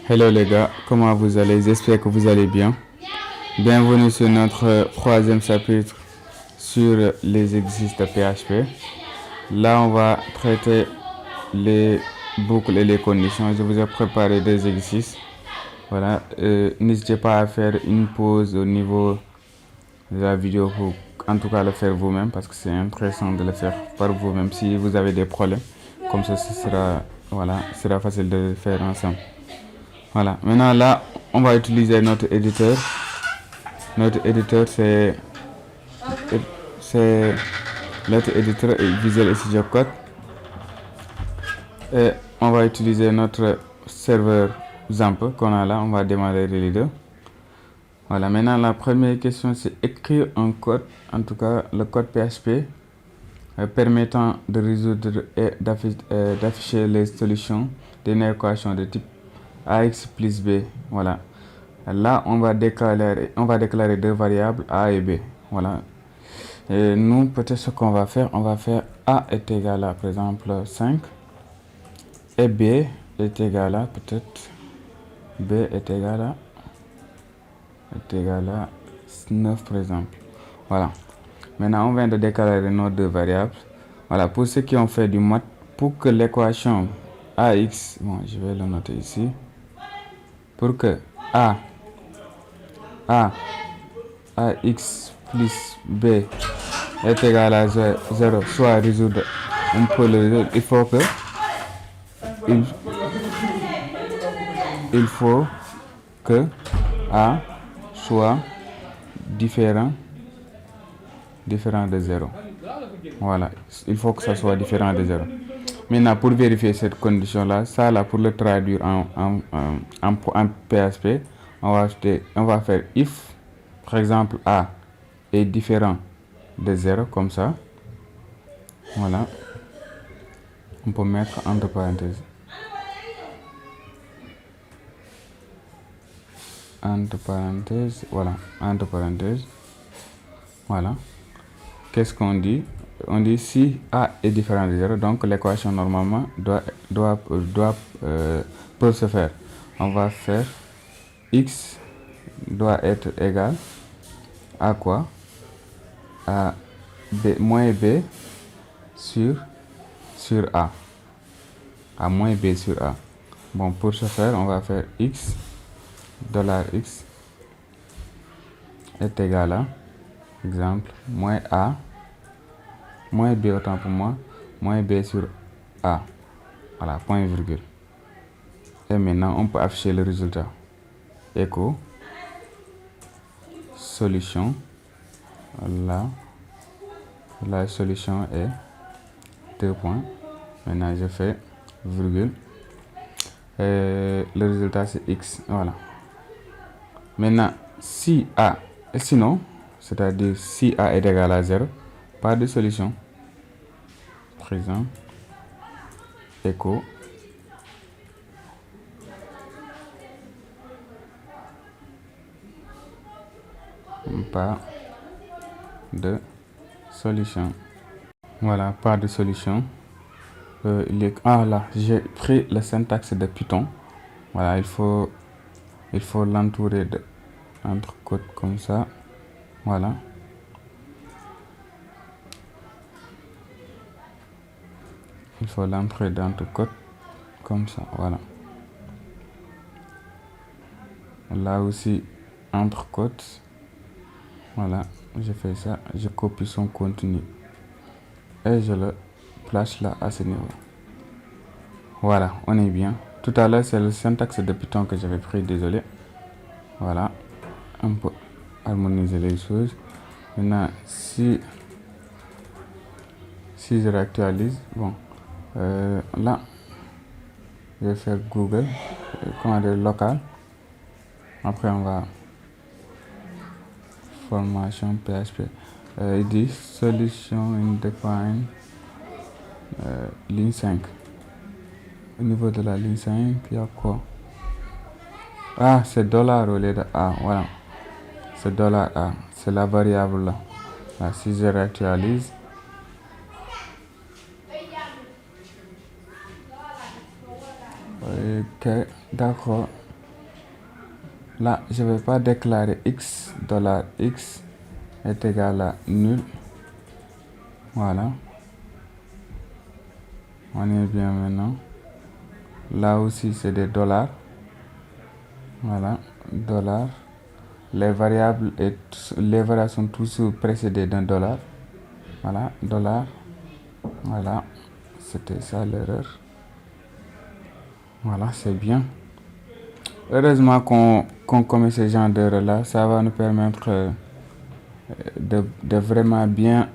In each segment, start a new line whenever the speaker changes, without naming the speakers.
Hello les gars, comment vous allez? J'espère que vous allez bien. Bienvenue sur notre troisième chapitre sur les exercices de PHP. Là, on va traiter les boucles et les conditions. Je vous ai préparé des exercices. Voilà, n'hésitez pas à faire une pause au niveau de la vidéo pour en tout cas le faire vous-même parce que c'est intéressant de le faire par vous-même si vous avez des problèmes. Comme ça, ce sera facile de le faire ensemble. Voilà, maintenant là, on va utiliser notre éditeur. Notre éditeur, c'est notre éditeur Visual Studio Code. Et on va utiliser notre serveur XAMPP qu'on a là. On va démarrer les deux. Voilà, maintenant la première question, c'est écrire un code, en tout cas le code PHP, permettant de résoudre et d'afficher les solutions d'une équation de type AX plus B. Voilà. Là, on va déclarer deux variables A et B. Voilà. Et nous, peut-être ce qu'on va faire, A est égal à, par exemple, 5. Et B est égal à, peut-être, B est égal à 9, par exemple. Voilà. Maintenant, on vient de déclarer nos deux variables. Voilà. Pour ceux qui ont fait du math, pour que l'équation AX, bon, je vais le noter ici. Pour que AX plus B est égal à 0 soit résoudre, on peut le résoudre. Il faut que A soit différent de 0. Voilà, il faut que ça soit différent de 0. Maintenant, pour vérifier cette condition-là, ça là, pour le traduire en PHP, on va faire if, par exemple, A est différent de 0, comme ça. Voilà. On peut mettre entre parenthèses. Voilà, entre parenthèses. Voilà. Qu'est-ce qu'on dit? On dit si A est différent de 0, donc l'équation normalement peut se faire. On va faire x doit être égal à quoi? À B, moins B sur A. À moins B sur A. Bon, pour ce faire, on va faire $x est égal à, exemple, moins A, moins B autant pour moi, moins B sur A. Voilà, point virgule. Et maintenant, on peut afficher le résultat. Écho, solution. Là, la solution est 2 points. Maintenant, je fais virgule. Et le résultat, c'est X. Voilà. Maintenant, sinon, c'est-à-dire si A est égal à 0, pas de solution. Présent, écho, pas de solution. Voilà, pas de solution. Là, j'ai pris le syntaxe de Python. Voilà, il faut l'entourer de entre côtes comme ça. Voilà. Il faut l'entrer d'entre côtes comme ça. Voilà. Là aussi, entre côtes. Voilà, je fais ça. Je copie son contenu. Et je le place là à ce niveau. Voilà, on est bien. Tout à l'heure, c'est le syntaxe de Python que j'avais pris, désolé. Voilà, on peut harmoniser les choses. Maintenant, si je réactualise, bon, là, je vais faire Google, commander local. Après, on va formation PHP. Il dit solution indefine ligne 5. Au niveau de la ligne 5, il y a quoi? Ah, c'est dollar au lieu de A. Voilà. C'est dollar $A. C'est la variable là. Là, si je réactualise. Ok, d'accord. là, je ne vais pas déclarer x dollar x est égal à nul. Voilà. On est bien maintenant. Là aussi, c'est des dollars. Voilà, dollars. Les variables sont toujours précédées d'un dollar. Voilà, dollar. Voilà, c'était ça l'erreur. Voilà, c'est bien. Heureusement qu'on commet ce genre d'erreur là, ça va nous permettre de vraiment bien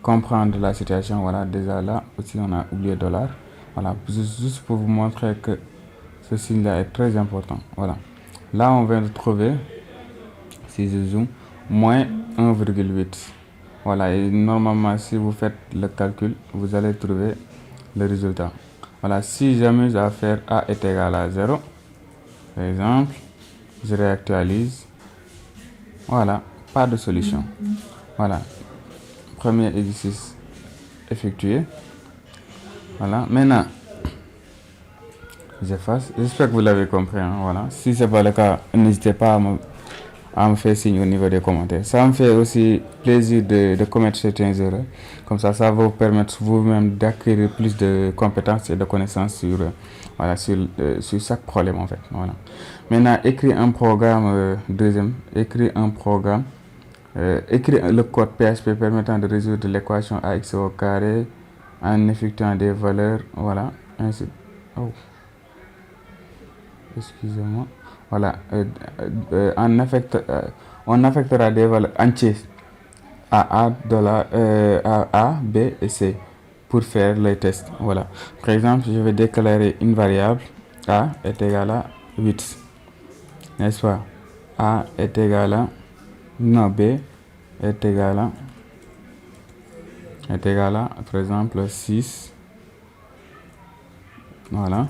comprendre la situation. Voilà, déjà là aussi on a oublié dollar. Voilà, juste pour vous montrer que ce signe là est très important. Voilà, là on vient de trouver, si je zoome, moins 1,8. Voilà, et normalement si vous faites le calcul, vous allez trouver le résultat. Voilà, si j'amuse à faire a est égal à 0, par exemple, je réactualise. Voilà, pas de solution. Voilà, premier exercice effectué. Voilà, maintenant, j'efface. J'espère que vous l'avez compris. Hein, voilà. Si ce n'est pas le cas, n'hésitez pas à me faire signe au niveau des commentaires. Ça me fait aussi plaisir de commettre certaines erreurs. Comme ça va vous permettre vous-même d'acquérir plus de compétences et de connaissances sur chaque problème en fait. Voilà. Maintenant, écrire un programme, écrire un programme, écrire le code PHP permettant de résoudre l'équation ax au carré en effectuant des valeurs, voilà, ainsi. Oh. Excusez-moi. Voilà, on affectera des valeurs entières à A, B et C pour faire les tests. Voilà. Par exemple, je vais déclarer une variable A est égale à 8. N'est-ce pas? A est égal à... Non, B est égal à... par exemple, 6. Voilà.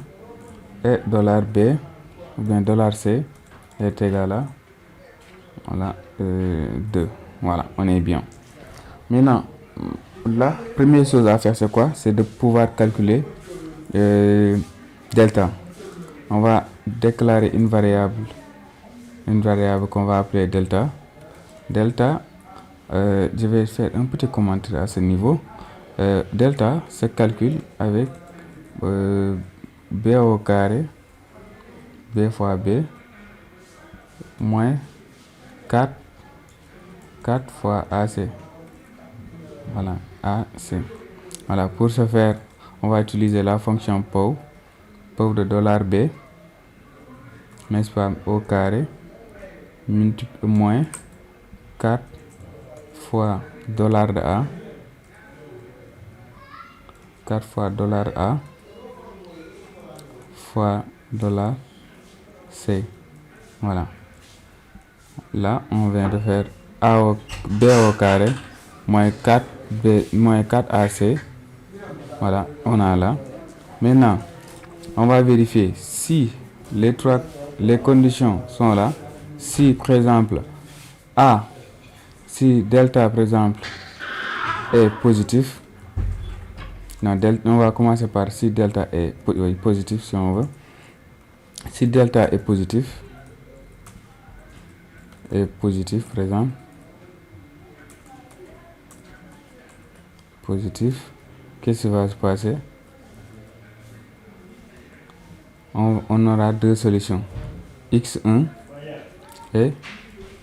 Et $B, ou bien $C, est égal à... Voilà, 2. Voilà, on est bien. Maintenant, la première chose à faire, c'est quoi? C'est de pouvoir calculer delta. On va déclarer une variable qu'on va appeler delta. Delta, je vais faire un petit commentaire à ce niveau. Delta se calcule avec B au carré, B fois B, moins 4 fois AC. Voilà, AC. Voilà, pour ce faire, on va utiliser la fonction POW de $B, n'est-ce pas, au carré, moins 4 fois $A, 4 fois $A fois $C. Voilà. Là, on vient de faire B au carré moins 4 AC. Voilà, on a là. Maintenant, on va vérifier si les conditions sont là. Si, par exemple, si delta, par exemple, est positif. Non, on va commencer par si delta est positif, si on veut. Si delta est positif, par exemple, positif, qu'est-ce qui va se passer? On aura deux solutions, x1 et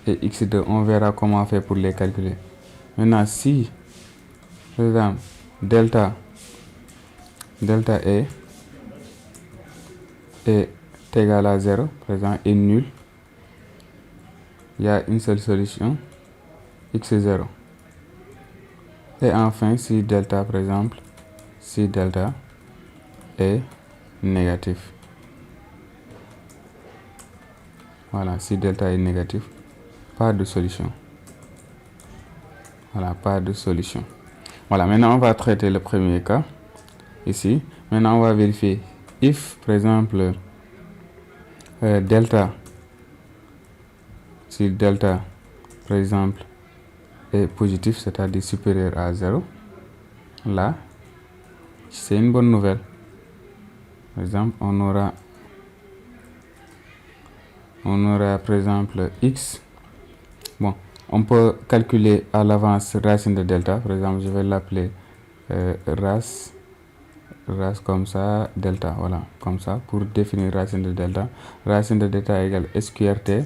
x2. On verra comment faire pour les calculer. Maintenant, si, par exemple, delta est égal à 0, par exemple, est nul, il y a une seule solution, x0. Et enfin, si delta, par exemple, si delta est négatif. Voilà, si delta est négatif, pas de solution. Voilà, pas de solution. Voilà, maintenant on va traiter le premier cas, ici. Maintenant on va vérifier if, par exemple, delta, si delta, par exemple, est positif, c'est-à-dire supérieur à 0, là, c'est une bonne nouvelle. Par exemple, on aura on aura par exemple x. Bon, on peut calculer à l'avance racine de delta. Par exemple, je vais l'appeler race comme ça, delta. Voilà, comme ça, pour définir racine de delta. Racine de delta égale SQRT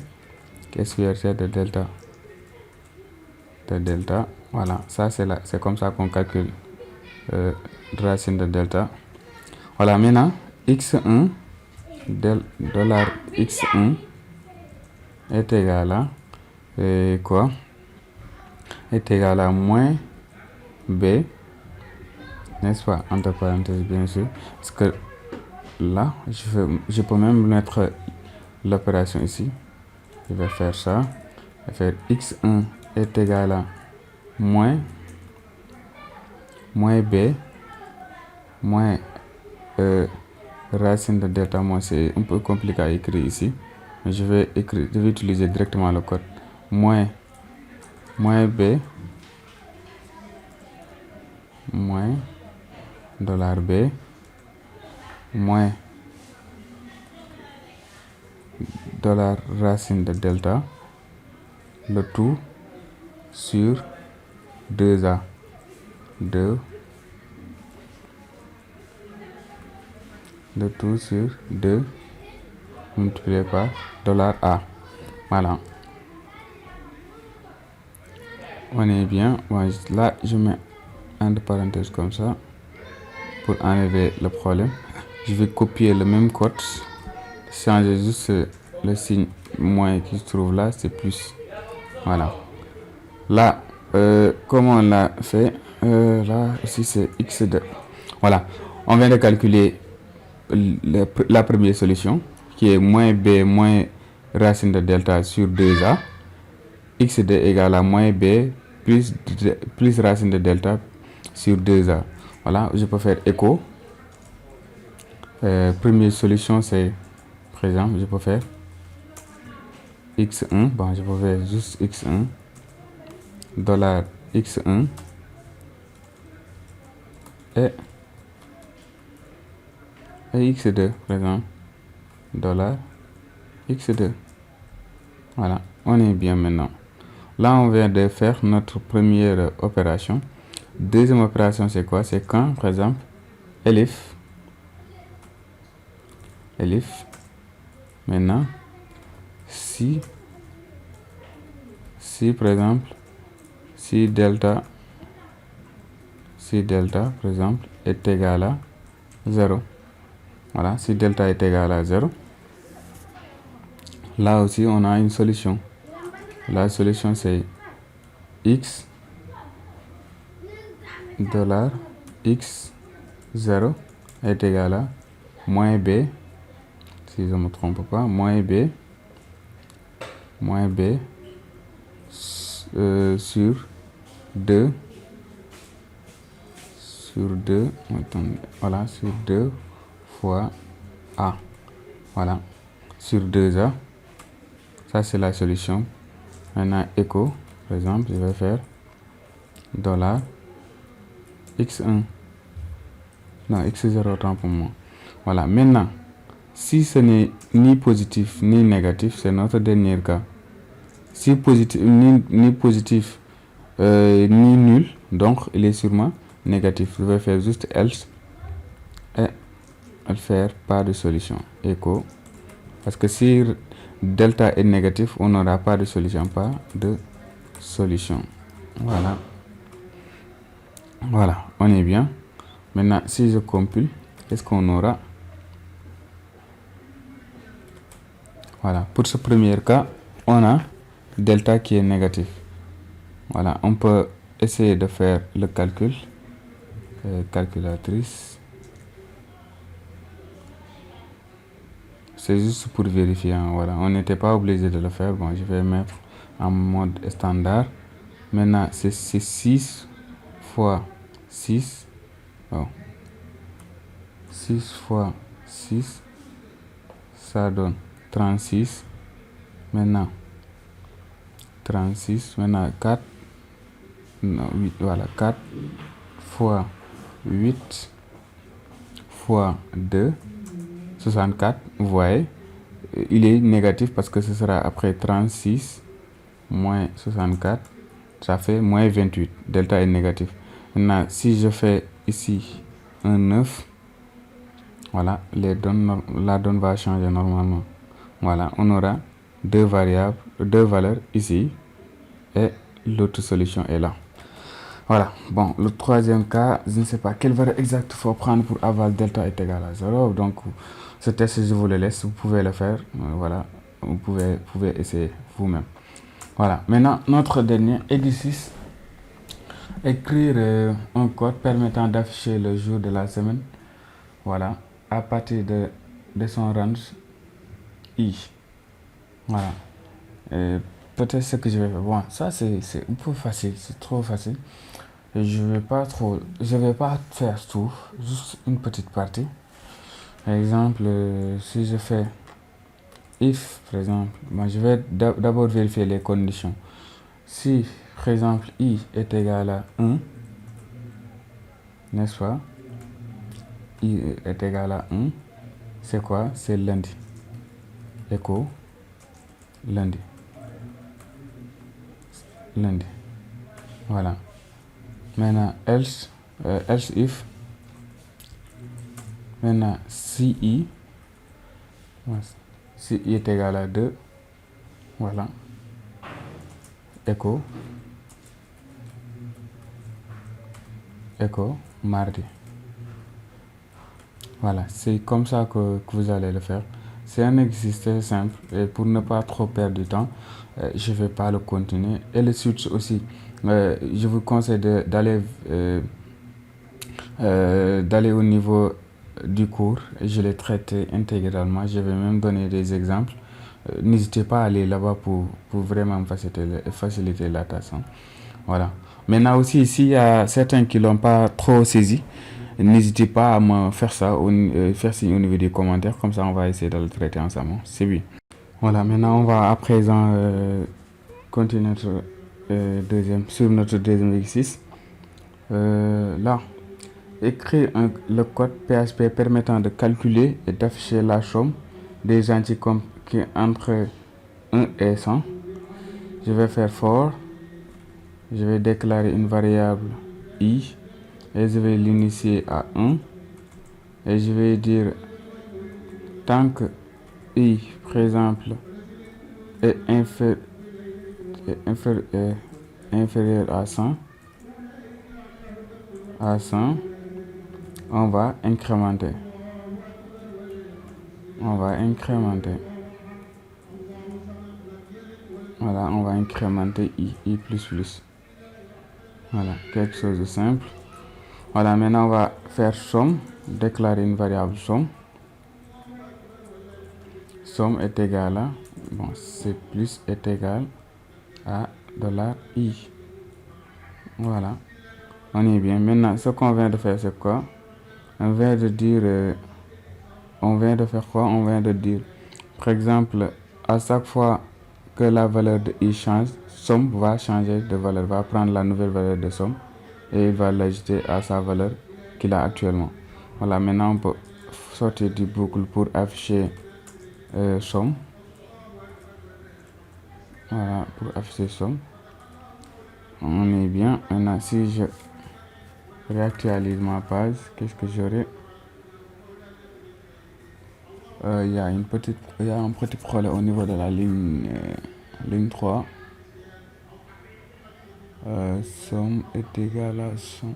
de delta. Voilà, ça c'est comme ça qu'on calcule racine de delta. Voilà, maintenant, x1, $x1 est égal à quoi? Est égal à moins b, n'est-ce pas, entre parenthèses bien sûr, parce que là je peux même mettre l'opération ici. Je vais faire ça, je vais faire x1 est égal à moins b moins racine de delta. Moi c'est un peu compliqué à écrire ici, mais je vais utiliser directement le code. Moins b moins $b moins $racine de delta, le tout sur 2a, 2, le tout sur 2 multiplié par $a. Voilà, on est bien. Bon, là je mets entre parenthèses comme ça pour enlever le problème. Je vais copier le même code, changer juste le signe moins qui se trouve là, c'est plus. Voilà, là comment on l'a fait, là aussi c'est x2. Voilà, on vient de calculer la première solution qui est moins b moins racine de delta sur 2a. x2 égale à moins b plus racine de delta sur 2a. Voilà, je peux faire écho. Première solution c'est, par exemple, je peux faire x1. Bon, je peux faire juste x1 $x1 et x2, par exemple, $x2. Voilà, on est bien maintenant. Là on vient de faire notre première opération. Deuxième opération c'est quoi? C'est quand, par exemple, elif maintenant si par exemple si delta par exemple est égal à 0. Voilà, si delta est égal à 0, là aussi on a une solution. La solution c'est x $x0 est égal à moins b, si je ne me trompe pas, moins b sur 2 voilà, sur 2 fois a. Voilà, sur 2a. Ça c'est la solution. Maintenant écho, par exemple, je vais faire $x1, non, x0 autant pour moi. Voilà, maintenant si ce n'est ni positif ni négatif, c'est notre dernier cas. Si positif ni positif ni nul, donc il est sûrement négatif. Je vais faire juste else et faire pas de solution, écho, parce que si delta est négatif, on n'aura pas de solution, Voilà, on est bien. Maintenant si je compile, qu'est-ce qu'on aura? Voilà, pour ce premier cas on a delta qui est négatif. Voilà, on peut essayer de faire le calcul. Calculatrice, c'est juste pour vérifier, hein. Voilà, on n'était pas obligé de le faire. Bon, je vais mettre en mode standard. Maintenant c'est 6 fois 6. Oh. 6 fois 6, ça donne 36. Maintenant 36, maintenant 4, non, 8, voilà, 4 fois 8 fois 2, 64. Vous voyez, il est négatif parce que ce sera après 36 moins 64, ça fait moins 28. Delta est négatif. Maintenant, si je fais ici un 9, voilà, la donne va changer normalement. Voilà, on aura deux valeurs ici et l'autre solution est là. Voilà, bon, le troisième cas, je ne sais pas quelle valeur exacte il faut prendre pour avoir delta est égal à 0. Donc, ce test, je vous le laisse, vous pouvez le faire. Voilà, vous pouvez essayer vous-même. Voilà, maintenant, notre dernier exercice, écrire un code permettant d'afficher le jour de la semaine. Voilà, à partir de son range I. Voilà. Peut-être ce que je vais faire. Bon, ça c'est un peu facile, c'est trop facile. Et je vais pas faire tout, juste une petite partie. Par exemple, si je fais if, par exemple, moi je vais d'abord vérifier les conditions. Si, par exemple, I est égal à 1, n'est-ce pas? I est égal à 1, c'est quoi? C'est lundi. Écho, lundi. Lundi. Voilà. Maintenant, else if. Maintenant, si I est égal à 2, voilà. Écho, mardi. Voilà, c'est comme ça que vous allez le faire. C'est un exercice très simple et pour ne pas trop perdre du temps, je ne vais pas le continuer. Et le switch aussi, je vous conseille d'aller au niveau du cours. Je l'ai traité intégralement. Je vais même donner des exemples. N'hésitez pas à aller là-bas pour vraiment faciliter la tâche. Voilà. Maintenant aussi, s'il y a certains qui ne l'ont pas trop saisi, n'hésitez pas à me faire ça, faire signe au niveau des commentaires. Comme ça, on va essayer de le traiter ensemble. C'est bien. Voilà, maintenant, on va à présent continuer sur notre deuxième exercice. Là, écrire le code PHP permettant de calculer et d'afficher la somme des entiers compris entre 1 et 100. Je vais faire for. Je vais déclarer une variable i et je vais l'initier à 1 et je vais dire tant que i par exemple est inférieur à 100, on va incrémenter. Voilà, on va incrémenter i plus. Voilà, quelque chose de simple. Voilà, maintenant on va faire somme, déclarer une variable somme. Somme est égal à, C plus est égal à $i. Voilà, on est bien. Maintenant, ce qu'on vient de faire, c'est quoi? On vient de faire quoi? On vient de dire, par exemple, à chaque fois que la valeur de i change, somme va changer de valeur, va prendre la nouvelle valeur de somme et il va l'ajouter à sa valeur qu'il a actuellement. Voilà, maintenant on peut sortir du boucle pour afficher somme. Voilà, pour afficher somme. On est bien. Maintenant, si je réactualise ma page, qu'est-ce que j'aurai? Il y a un petit problème au niveau de la ligne 3. Somme est égal à 100.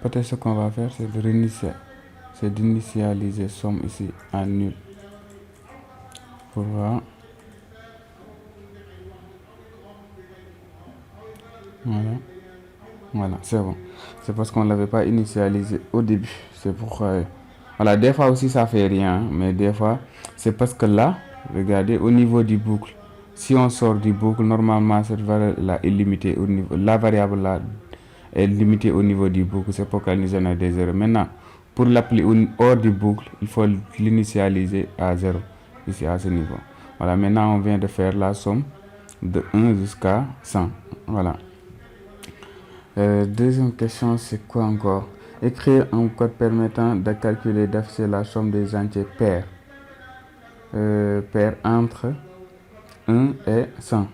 Peut-être ce qu'on va faire, c'est d'initialiser somme ici à nul. Pour voir. Voilà, c'est bon. C'est parce qu'on ne l'avait pas initialisé au début. C'est pourquoi. Voilà, des fois aussi ça fait rien, mais des fois c'est parce que là, regardez, au niveau du boucle, si on sort du boucle, normalement cette valeur là est limitée au niveau, la variable là est limitée au niveau du boucle, c'est pour qu'elle nous génère des erreurs. Maintenant, pour l'appeler hors du boucle, il faut l'initialiser à 0, ici à ce niveau. Voilà, maintenant on vient de faire la somme de 1 jusqu'à 100. Voilà. Deuxième question, c'est quoi encore? Écrire un code permettant de calculer et d'afficher la somme des entiers pairs. pair entre 1 et 100.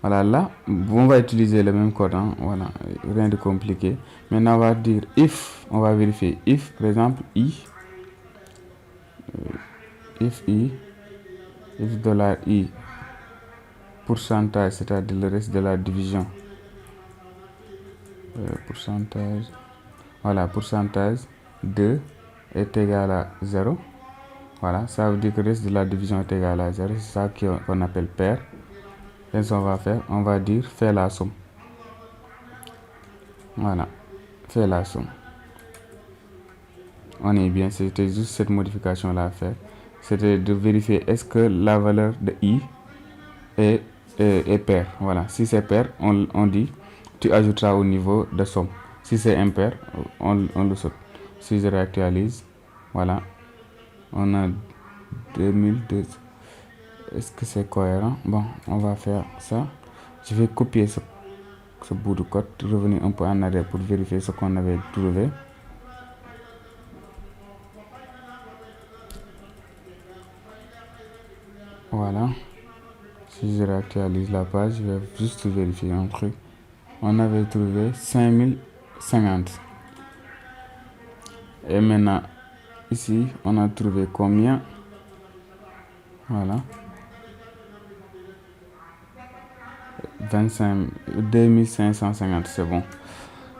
Voilà, là, on va utiliser le même code, hein, voilà, rien de compliqué. Maintenant, on va dire if, on va vérifier if, par exemple, if $i, pourcentage, c'est-à-dire le reste de la division, pourcentage, voilà, pourcentage 2 est égal à 0. Voilà, ça veut dire que le reste de la division est égal à 0. C'est ça qu'on appelle pair. Qu'est-ce qu'on va faire? On va dire faire la somme. Voilà, faire la somme. On est bien, c'était juste cette modification là à faire. C'était de vérifier est-ce que la valeur de i est pair. Voilà, si c'est pair, on dit tu ajouteras au niveau de somme. Si c'est impair, on le saute. Si je réactualise, voilà, on a 2002. Est-ce que c'est cohérent? Bon, on va faire ça. Je vais copier ce bout de code, revenir un peu en arrière pour vérifier ce qu'on avait trouvé. Voilà. Si je réactualise la page, je vais juste vérifier un truc. On avait trouvé 5050. Et maintenant, ici, on a trouvé combien? Voilà. 2550, c'est bon.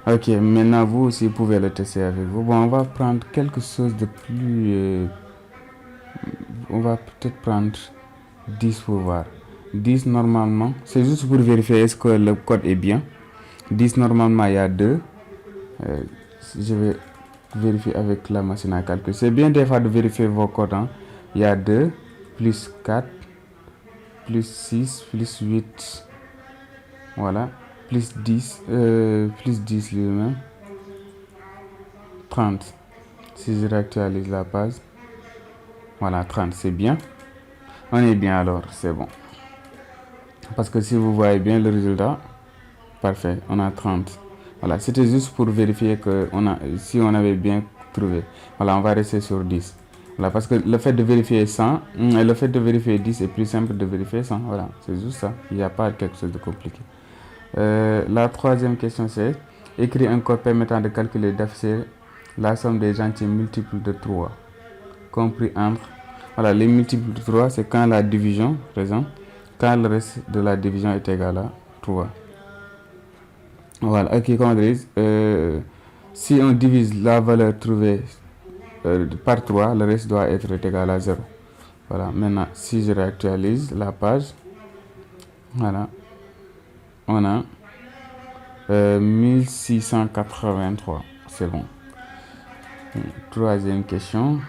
Ok, maintenant vous aussi pouvez le tester avec vous. Bon, on va prendre quelque chose de plus... on va peut-être prendre 10 pour voir. 10 normalement, c'est juste pour vérifier est-ce que le code est bien. 10 normalement, il y a 2. Je vais vérifier avec la machine à calcul. C'est bien des fois de vérifier vos codes. Hein. Il y a 2, plus 4, plus 6, plus 8. Voilà, plus 10 lui-même, 30. Si je réactualise la page, voilà, 30, c'est bien. On est bien alors, c'est bon. Parce que si vous voyez bien le résultat, parfait, on a 30. Voilà, c'était juste pour vérifier que si on avait bien trouvé. Voilà, on va rester sur 10. Voilà, parce que le fait de vérifier 100 et le fait de vérifier 10 est plus simple de vérifier 100. Voilà, c'est juste ça. Il n'y a pas quelque chose de compliqué. La troisième question, c'est écrire un code permettant de calculer et d'afficher la somme des entiers multiples de 3, compris entre... Voilà, les multiples de 3, c'est quand la division, par exemple, quand le reste de la division est égal à 3. Voilà, ok, comment dire, si on divise la valeur trouvée par 3, le reste doit être égal à 0. Voilà, maintenant, si je réactualise la page, voilà, on a 1683, c'est bon. Troisième question,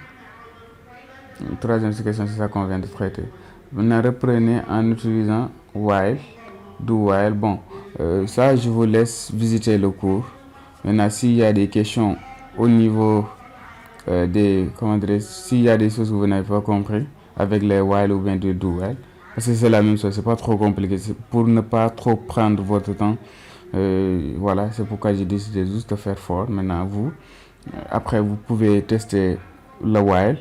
c'est ça qu'on vient de traiter. Maintenant, reprenez en utilisant while, do while. Bon, ça, je vous laisse visiter le cours. Maintenant, s'il y a des questions au niveau s'il y a des choses que vous n'avez pas compris avec les while ou bien de do while, parce que c'est la même chose, c'est pas trop compliqué, c'est pour ne pas trop prendre votre temps. Voilà, c'est pourquoi j'ai décidé juste de faire fort. Maintenant, après, vous pouvez tester le while.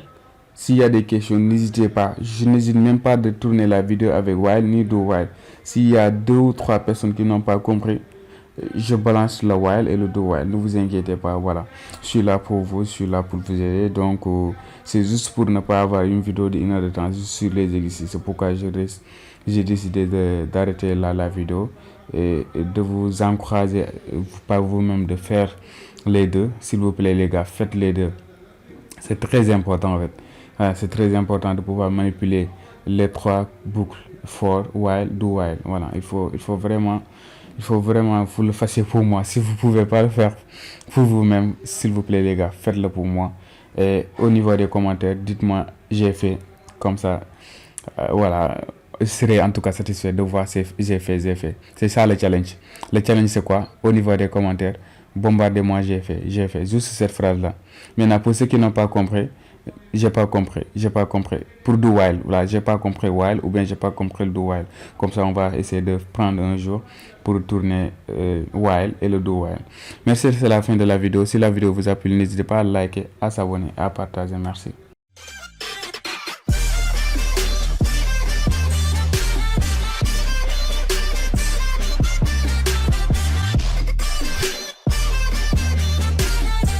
S'il y a des questions, n'hésitez pas. Je n'hésite même pas de tourner la vidéo avec while ni do while. S'il y a 2 ou 3 personnes qui n'ont pas compris, je balance le while et le do while. Ne vous inquiétez pas, voilà. Je suis là pour vous, je suis là pour vous aider. Donc, c'est juste pour ne pas avoir une vidéo de 1 heure de temps juste sur les exercices. C'est pourquoi j'ai décidé d'arrêter là la vidéo et de vous encourager par vous-même de faire les deux. S'il vous plaît, les gars, faites les deux. C'est très important en fait. Voilà, c'est très important de pouvoir manipuler les 3 boucles for, while, do while. Voilà, il faut vraiment vous le fassiez pour moi. Si vous pouvez pas le faire pour vous-même, s'il vous plaît les gars, faites-le pour moi. Et au niveau des commentaires, dites-moi j'ai fait comme ça. Voilà, je serai en tout cas satisfait de voir j'ai fait. C'est ça le challenge. Le challenge c'est quoi? Au niveau des commentaires, bombardez-moi j'ai fait. Juste cette phrase-là. Maintenant, pour ceux qui n'ont pas compris, j'ai pas compris. Pour do while, voilà, j'ai pas compris while ou bien j'ai pas compris le do while. Comme ça, on va essayer de prendre un jour pour tourner while et le do while. Merci, c'est la fin de la vidéo. Si la vidéo vous a plu, n'hésitez pas à liker, à s'abonner, à partager. Merci.